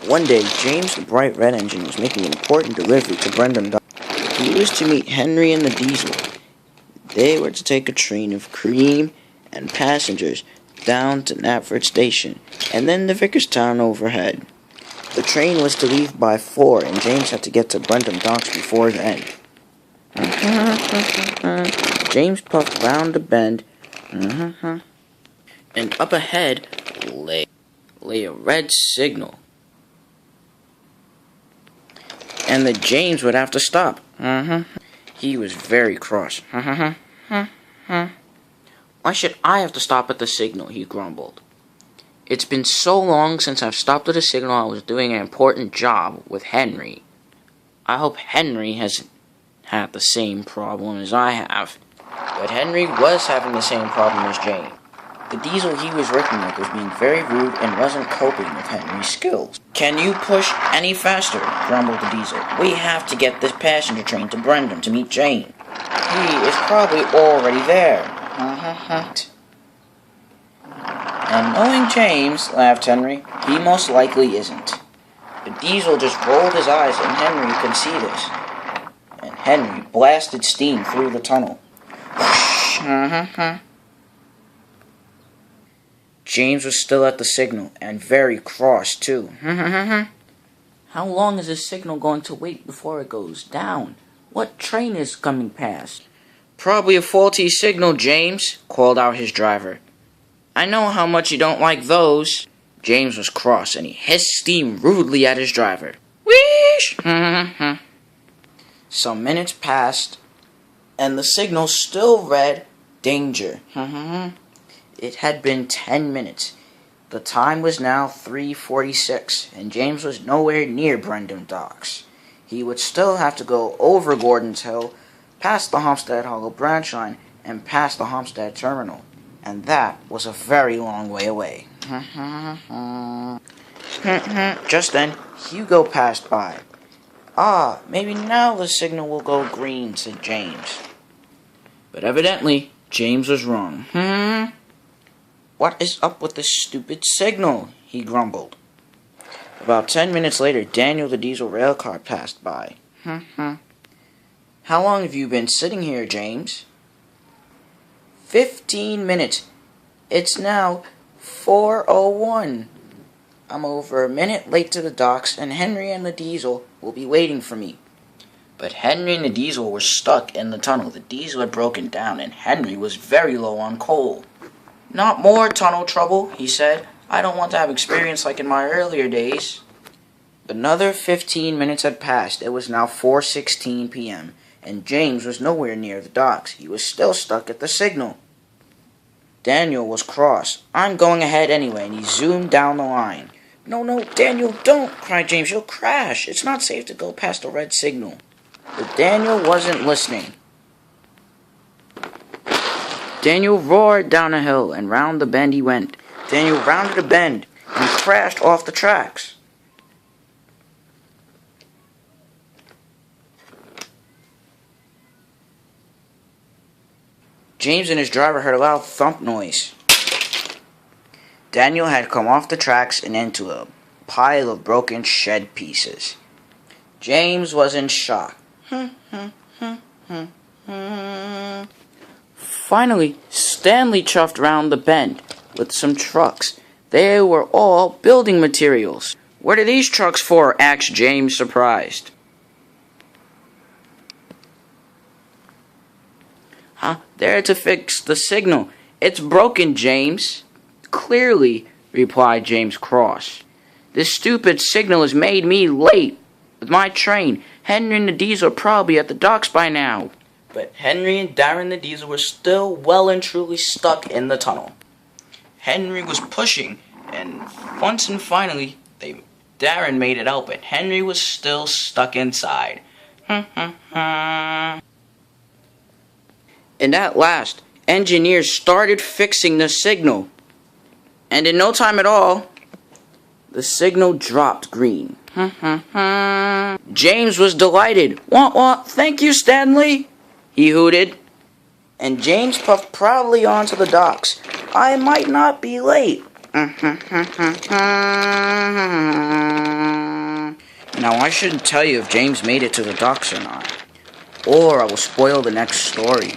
One day, James, the bright red engine, was making an important delivery to Brendan. He was to meet Henry and the Diesel. They were to take a train of cream and passengers down to Knapford Station, and then to Vickerstown overhead. The train was to leave by 4, and James had to get to Brendan Docks before then. James puffed round the bend, and up ahead lay a red signal. And the James would have to stop. He was very cross. Why should I have to stop at the signal? He grumbled. It's been so long since I've stopped at a signal. I was doing an important job with Henry. I hope Henry hasn't had the same problem as I have. But Henry was having the same problem as Jane. The Diesel he was working with was being very rude and wasn't coping with Henry's skills. Can you push any faster? Grumbled the Diesel. We have to get this passenger train to Brendan to meet Jane. He is probably already there. And knowing James, laughed Henry, he most likely isn't. The Diesel just rolled his eyes and Henry could see this. And Henry blasted steam through the tunnel. James was still at the signal, and very cross, too. How long is this signal going to wait before it goes down? What train is coming past? Probably a faulty signal, James, called out his driver. I know how much you don't like those. James was cross, and he hissed steam rudely at his driver. Wheesh! Some minutes passed, and the signal still read, danger. It had been 10 minutes. The time was now 3:46, and James was nowhere near Brendan Docks. He would still have to go over Gordon's Hill, past the Hampstead Hollow branch line, and past the Hampstead Terminal. And that was a very long way away. Just then, Hugo passed by. Ah, maybe now the signal will go green, said James. But evidently, James was wrong. What is up with this stupid signal? He grumbled. About 10 minutes later, Daniel the Diesel railcar passed by. How long have you been sitting here, James? 15 minutes. It's now 4:01. I'm over a minute late to the docks, and Henry and the Diesel will be waiting for me. But Henry and the Diesel were stuck in the tunnel. The Diesel had broken down, and Henry was very low on coal. Not more tunnel trouble, he said. I don't want to have experience like in my earlier days. Another 15 minutes had passed. It was now 4:16 p.m., and James was nowhere near the docks. He was still stuck at the signal. Daniel was cross. I'm going ahead anyway, and he zoomed down the line. No, Daniel, don't, cried James. You'll crash. It's not safe to go past a red signal. But Daniel wasn't listening. Daniel roared down a hill, and round the bend he went. Daniel rounded a bend, and crashed off the tracks. James and his driver heard a loud thump noise. Daniel had come off the tracks and into a pile of broken shed pieces. James was in shock. Finally, Stanley chuffed round the bend with some trucks. They were all building materials. What are these trucks for? Asked James, surprised. They're to fix the signal. It's broken, James. Clearly, replied James cross. This stupid signal has made me late with my train. Henry and the Diesel are probably at the docks by now. But Henry and Darren the Diesel were still well and truly stuck in the tunnel. Henry was pushing, and once and finally, Darren made it out, but Henry was still stuck inside. And at last, engineers started fixing the signal. And in no time at all, the signal dropped green. James was delighted. What? Thank you, Stanley, he hooted. And James puffed proudly onto the docks. I might not be late. Now I shouldn't tell you if James made it to the docks or not, or I will spoil the next story.